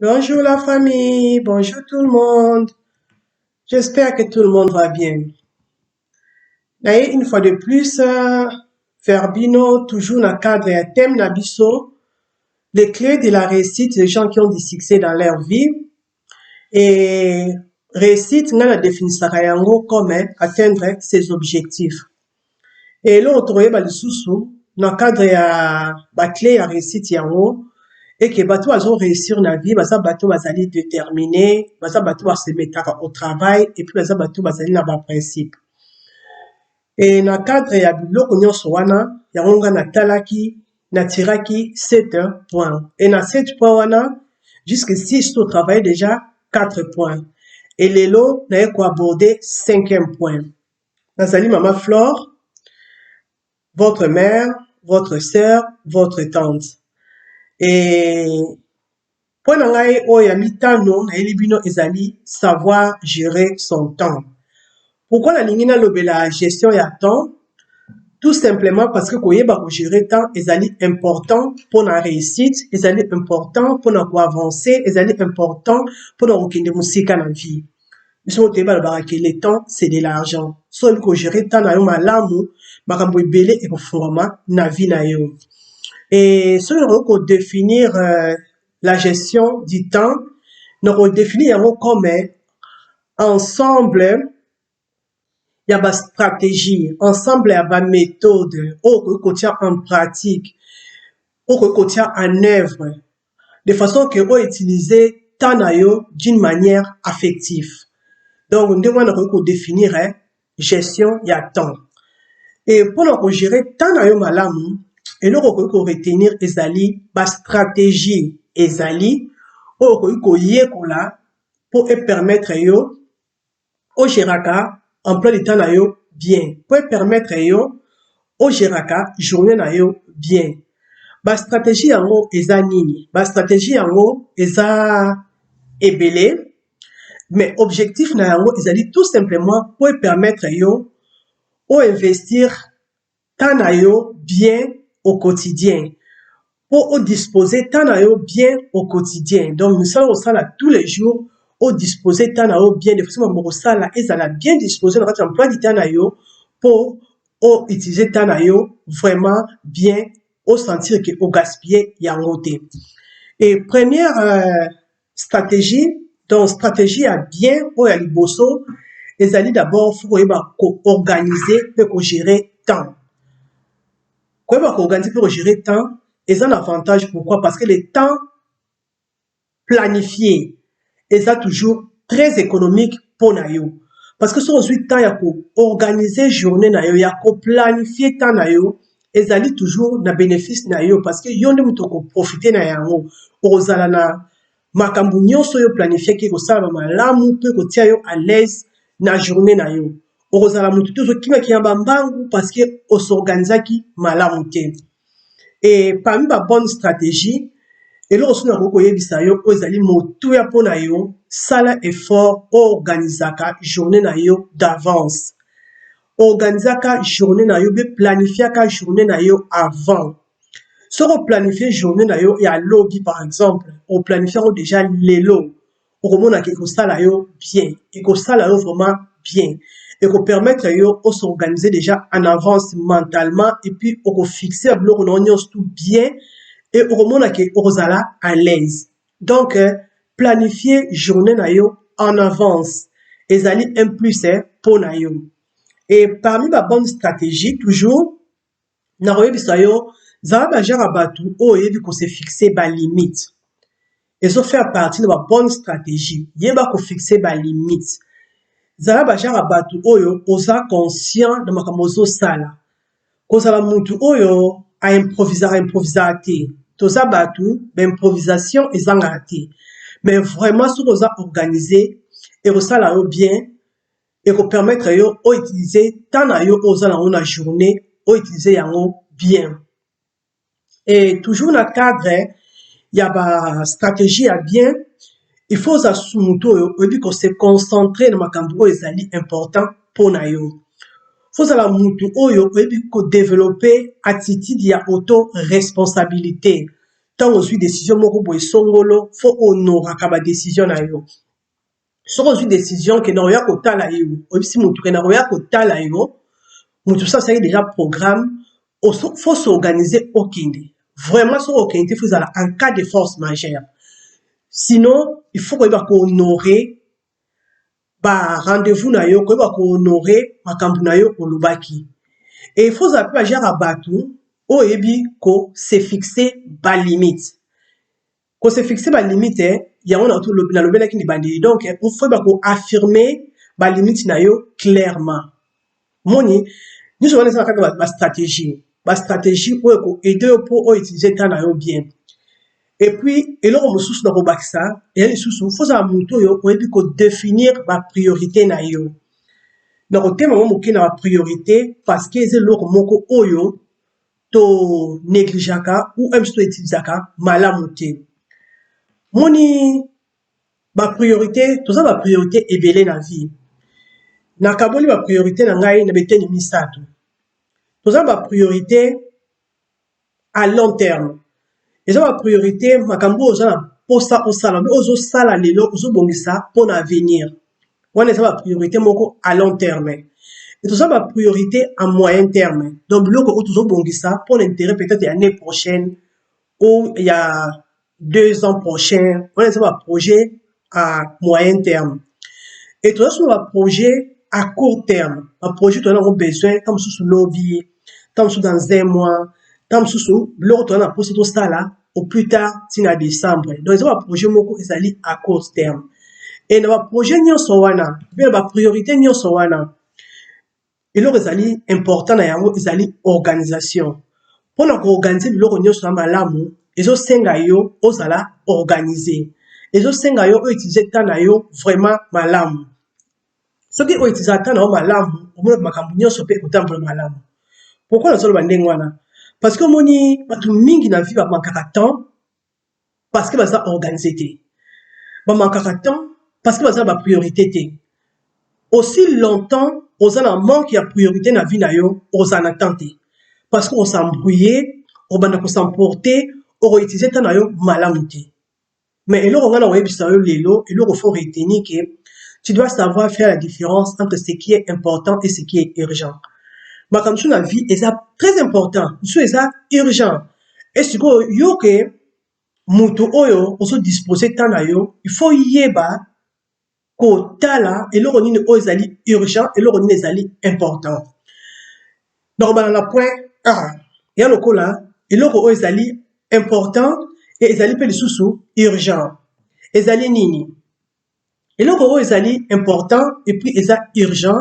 Bonjour la famille, bonjour tout le monde. J'espère que tout le monde va bien. Et une fois de plus, Verbino, toujours dans le cadre et thème Nabiso, les clés de la réussite des gens qui ont du succès dans leur vie. Et réussite, on a la définition comme atteindre ses objectifs. Et là, on trouve le sous dans le cadre de clé à réussite yango, et que bateau ont réussir dans la vie, basa bateau bazali déterminé, basa bateau se mettre au travail, et puis basa bateau bazali na ba principe. Et dans le cadre ya biloko nyonso wana, yango nga natalaki, natiraki 7 points. Et na 7 points wana, jusqu'ici, je travaille déjà 4 points. Et lelo, na ko aborder 5e point. Nazali Mama Flore, votre mère, votre sœur, votre tante. Et mpo na ngai oyo ya mitano nayebi bino ezali savoir gérer son temps. Pourquoi nalingi nalobela gestion ya temps? Tout simplement parce que koyeba kogérer temps ezali important mpona réussite, ezali important mpona koavancer, ezali important mpona kokende mosika na vie. Biso toyeba lobaka ke le temps c'est de l'argent. So oyebi kogérer temps na yo malamu, makambo ebele ekofungwama na vie na yo. Et soki nakoki kodéfinir la gestion du temps, nakodéfinir yango comme ensemble ya ba stratégie, ensemble ya ba méthode oyo okoki kotia en pratique, oyo okoki kotia en œuvre, de façon que oyo utiliser temps na yo d'une manière affective. Donc nde wana nakoki kodéfinir gestion ya temps. Et mpona kogérer temps na yo malamu, eloko okoki koretenir ezali ba stratégie ezali oyo okoki koyekola po epermettre yo ogéraka emploi du temps na yo bien, po epermettre yo ogéraka journée na yo bien. Ba stratégie yango eza nini? Ba stratégie yango eza ebele, mais objectif na yango ezali tout simplement po epermettre yo o investir temps na yo bien au quotidien, pour o disposer temps na yo bien au quotidien. Donc misala osala tous les jours o disposer temps na yo bien de façon que osala ezala bien disposé dans votre emploi du temps na yo pour o utiliser temps na yo vraiment bien, au sentir que o gaspiller yango te. Et première stratégie, donc stratégie à bien o ya liboso ezali d'abord faut koyeba ko organiser pe ko gérer temps. Koyeba ko organiser pe ko gérer temps et un avantage. Pourquoi? Parce que le temps planifié est toujours très économique pour nayo. Parce que si on suit temps, il y a organiser journée nayo, il y a planifier temps nayo, ezali toujours na bénéfice nayo parce que yonde mutoko profiter na yango. Ozala na makambu nyonso yo planifier ki ko sala malamu pe ko tia yo à l'aise na journée nayo. Ozala mutu toujours kima ki yamba mbangu parce que o s'organisaki malamu te. Et parmi ma bonne stratégie, et là aussi na koko yebisa yo ozali motuya pona yo sala effort organisaka journée na yo d'avance. Organisaka journée na yo be planifiaka journée na yo avant. Si on planifie journée na yo ya lobby par exemple, on planifie déjà lelo. On remonte que sala yo bien et que sala yo vraiment bien. Et qu'on permettre yo de s'organiser déjà en avance mentalement et puis on fixer bloc tout bien et on remonte que ozala à l'aise. Donc planifier journée na yo en avance. Ezali un plus pour na yo. Et parmi ma bonne stratégie toujours na royebisa yo zala ba genre batu oyebi ko se fixer ba limite. Et ça fait partie de ma bonne stratégie. Yeba ko fixer ba limite. Zala ba genre batu oyo oza conscient de makambo sala. Kozala mutu oyo a improvisar te. Toza batu ba improvisation ezanga te. Mais vraiment si oza organiser et osala yo bien et ko permettre yo o utiliser temps na yo oza na una journée, o utiliser yango bien. Et toujours dans le cadre, il y a ba stratégie à bien. Il faut se concentrer dans makambo ezali important pour na yo. Faut la mutu oyo ko développer attitude ya auto responsabilité. tant ozwi décision moko boye songolo faut honoraka badécision na yo soki ozwi décision ke na oya kotala yo oyebisi mutu ke na oya kotala yo mutu so asalaki déjà programme faut s'organiser okende vraiment soki okende te faut ezala en cas de force majeure sinon il faut koyeba kohonorer rendez-vous na yo koyeba kohonorer makambo na yo olobaki et il faut ozala mpe bagere ya bato oyo oyebi se fixer balimite se fixer balimite yango nalobelaki na bandeli donc faut yeba koaffirmer balimite na yo clairement moni nyonso wana eza na kaka bastratégie oyo ekoaide yo mpo oyo utiliser temps na yo bien et puis eloko mosusu na kobakisa eya lisusu faut ozala motu oyo oyebi kodéfinir bapriorité na yo na kotema ngo moke na bapriorité parce que eza eloko moko oyo to négligeaka ou même to utilisaka malamu te moni bapriorité toza bapriorité ebele na vie nakaboli bapriorité na ngai na beteni misato toza bapriorité à long terme eza bapriorité makambo oyo oza na posa osala mpe ozosala lelo ozobongisa mpo na avenir wana eza bapriorité moko à long terme et toza bapriorité à moyen terme donc biloko oyo tozobongisa mpo na intérêt peut-être ya année prochaine ou il y a 2 ans prochains wana eza baprojet à moyen terme et toza so na baprojet à court terme baprojet toza nango besoin ntan mosusu lobi ntan mosusu dans 1 mois ntan mosusu biloko toza na posa tosala au plus tard ntina décembre donc eza baprojet moko ezali à court terme et na baprojet nyonso wana mpe na bapriorité nyonso wana eloko ezali important na yango ezali organisation mpona koorganize biloko nyonso ya malamu ezosenga yo ozala organise ezosenga yo outilize temps na yo vraiment malamu soki outilize temps na yo malamu omona makambo nyonso mpe ekotambola malamu pourquoi nazoloba ndenge wana parce que omoni bato mingi na vie bamankaka temps parce que baza organise te bamankaka temps parce que baza na bapriorité te aussi longtemps oza na manque ya priorité na vie na yo ozala na temps te parce que osembrouille obanda kosemporte okoutilize temps na yo malamu te mais eloko nga na koyebisa yo lelo eloko faut retenir que tu dois savoir faire la différence entre ce qui est important et ce qui est urgent makambo mosusu na vie eza très important mosusu eza urgent et sikoyo yo ke moto oyo ozodispose temps na yo il faut yeba kotala eloko nini oyo ezali urgent eloko nini ezali important donc bana na point a ya lokola eloko oyo ezali important et ezali mpe lisusu urgent ezali nini eloko oyo ezali important et puis eza urgent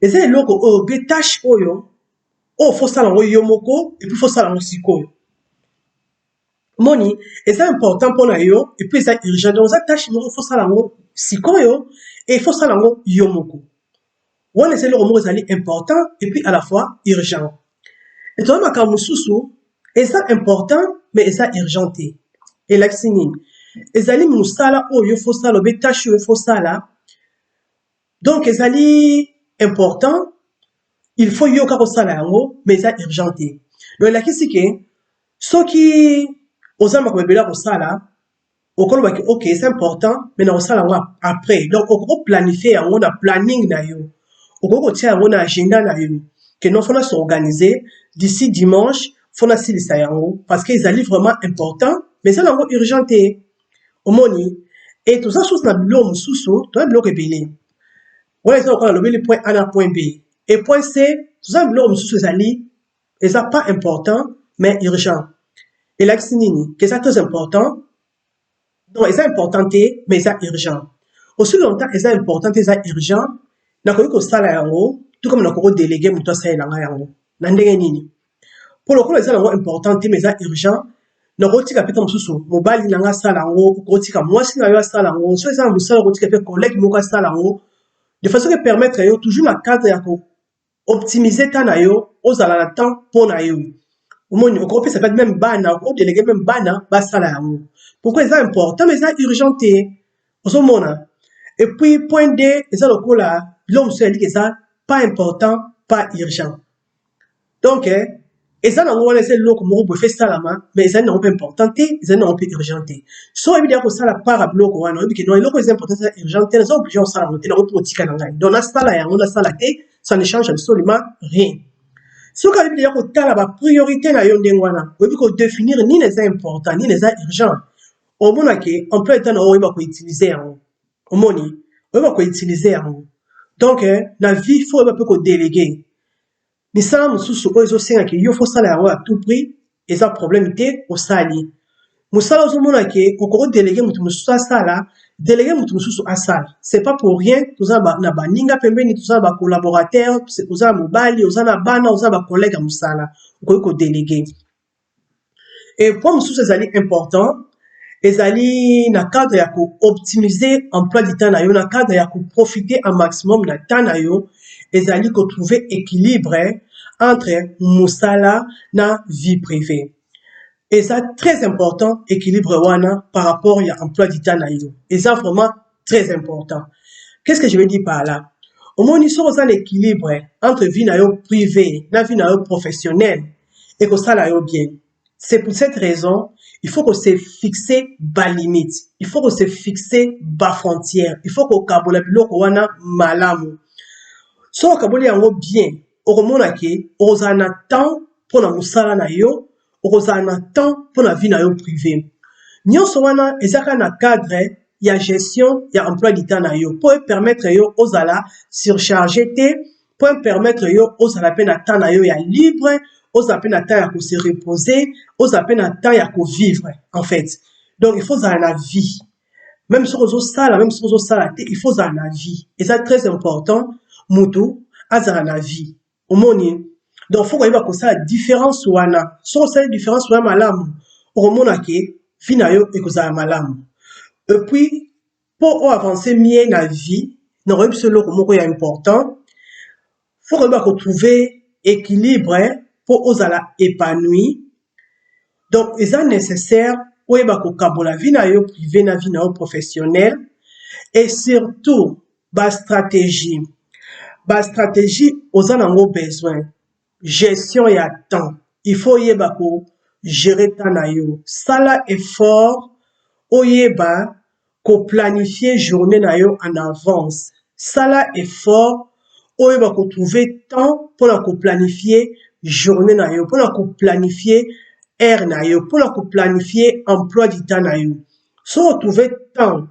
eza eloko oyo be tâche oyo fosala yango yo moko et puis fosala yango sikoyo moni eza important mpona yo et puis eza urgent donc eza tâche moko fosala yango sikoyo et fosala yango yo moko wana eza eloko moko ezali important et puis à la fois urgent et toza makambo mosusu eza important mais eza urgent te elakisi nini ezali mosala oyo fosala obe tâche oyo fosala donc ezali important il faut yo kaka kosala yango mais eza urgent te donc elakisi ke soki oza makambo ebele ya kosala okolobaki ok c'est important mais na kosala yango après donc okoplanifie yango na planning na yo okoki kotia yango na agenda na yo ke non fona s'organiser d'ici dimanche fona silisa yango parce que ezali vraiment important mais eza nango urgent te omoni et toza susu na biloko mosusu toza biloko ebele wana eza lokola lobeli point A na point B et point C toza na biloko mosusu ezali eza pas important mais urgent elakisi nini ke eza très important donc eza important te mais eza urgent aussi longtemps eza important te eza urgent nakoki kosala yango tout comme nakoki kodélege moto asalelanga yango na ndenge nini mpo lokola eza yango important te mais eza urgent nakotika mpe ta mosusu mobali nanga asala yango okotika mwasi na yo asala yango so eza na mosala okotika mpe collègue moko asala yango de façon ke permettre yo toujours na cadre ya kooptimiser temps na yo ozala na temps mpo na yo omoni okopesa mpe même bana okodélege même bana basala yango pourquoi eza important mais eza urgent te ozomona et puis point D eza lokola biloko mosusu yaliki eza pas important pas urgent donc eza nango wana eza eloko moko boye fe salama mais ezali nango mpe important te ezali nango mpe urgent te so oyebi deya kosala part ya biloko wana oyebi ke non eloko eza important eza urgent te naza oblige osala yango te nango mpo kotika na ngai donc nasala yango nasala te ça ne change absolument rien soki oyebi deya kotala bapriorité na yo ndenge wana oyebi kodéfinir nini eza important nini eza urgent omonake emploi etat na oyo oyeba koutilize yango omoni oyeba koutilize yango donc na vie fo oyeba mpe kodélege misala mosusu oyo ezosengaka yo fosala yango à tout prix eza problème te osali mosala ozomona ke okokodélege moto mosusu asala délege moto mosusu asala c'est pas pour rien toza na baninga pembeni toza na bacollaborateur oza na mobali oza na bana oza na bacollègue ya mosala okoki kodélege et point mosusu ezali important ezali na cadre ya kooptimiser emploi du temps na yo na cadre ya koprofiter un maximum na temps na yo ezali kotrouver équilibre entre mosala na vie privée eza très important équilibre wana par rapport ya emploi du temps na yo eza vraiment très important qu'est-ce que je veux dire par là omoni soki oza na équilibre entre vie na yo privée na vie na yo professionnelle ekosala yo bien c'est pour cette raison il faut que se fixer bas limite il faut que se fixer bas frontière il faut que kabola biloko wana malamu so okaboli yango bien okomona ke okozala na temps mpona mosala na yo okozala na temps mpona vie na yo privé nyonso wana eza kaka na cadre ya gestion ya emploi du temps na yo mpo epermettre yo ozala surcharge te mpo epermettre yo ozala mpe na temps na yo ya libre ozala mpe na temps ya kose reposer ozala mpe na temps ya kovivre en fait donc il faut ozala na vie même soki ozosala même soki ozosala te il faut ozala na vie eza très important moto azala na vie omoni donc faut koyeba kosala différence wana soki osali différence wana malamu okomona ke vie na yo ekozala malamu et puis mpo oavancer mie na vie na koyebi so eloko moko ya important faut koyeba kotrouver équilibre mpo ozala épanoui donc eza nécessaire oyeba kokabola vie na yo privé na vie na yo professionnelle et surtout bastratégie oza nango besoin gestion ya temps il faut oyeba kogérer temps na yo sala effort oyeba koplanifier journée na yo en avance sala effort oyeba kotrouver temps mpona koplanifier journée na yo mpona koplanifier heure na yo mpona koplanifier emploi du temps na yo so otrouver temps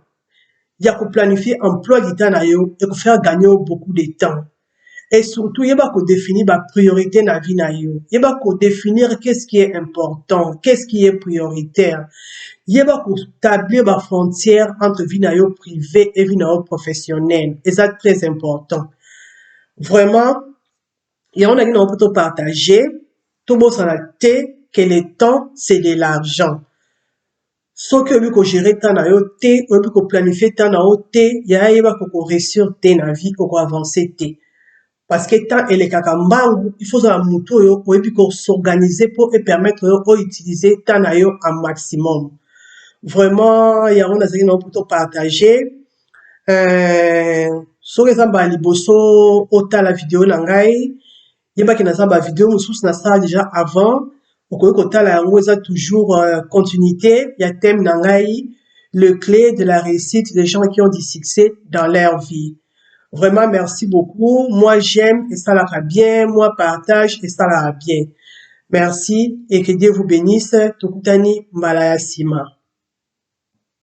ya koplanifier emploi du temps na yo ekofaire gagner beaucoup de temps et surtout yeba kodéfinir bapriorité na vie na yo yeba kodéfinir qu'est-ce qui est important qu'est-ce qui est prioritaire yeba kotablir bafrontière entre vie na yo privé et vie na yo professionnelle eza très important vraiment yango ndenge nango mpo topartage tobosana te que le temps c'est de l'argent soki oyebi kogérer temps na yo te oyebi koplanifier temps na yo te yaya yeba kokoréussir te na vie okoavancer te parce que temps elekaka mbangu il faut ozala motu oyo oyebi kosorganiser mpo epermettre yo outiliser temps na yo en maximum vraiment yango nazali nango mpo topartage soki eza mbala liboso otala video na ngai yebaki naza bavideo mosusu nasala déjà avant okoki kotala yango eza toujours continuité ya thème na ngai le clé de la réussite des gens qui ont du succès dans leur vie. Vraiment, merci beaucoup. Moi, j'aime et ça l'ira bien. Moi, partage et ça l'ira bien. Merci et que Dieu vous bénisse. Tukutani Malaya Sima.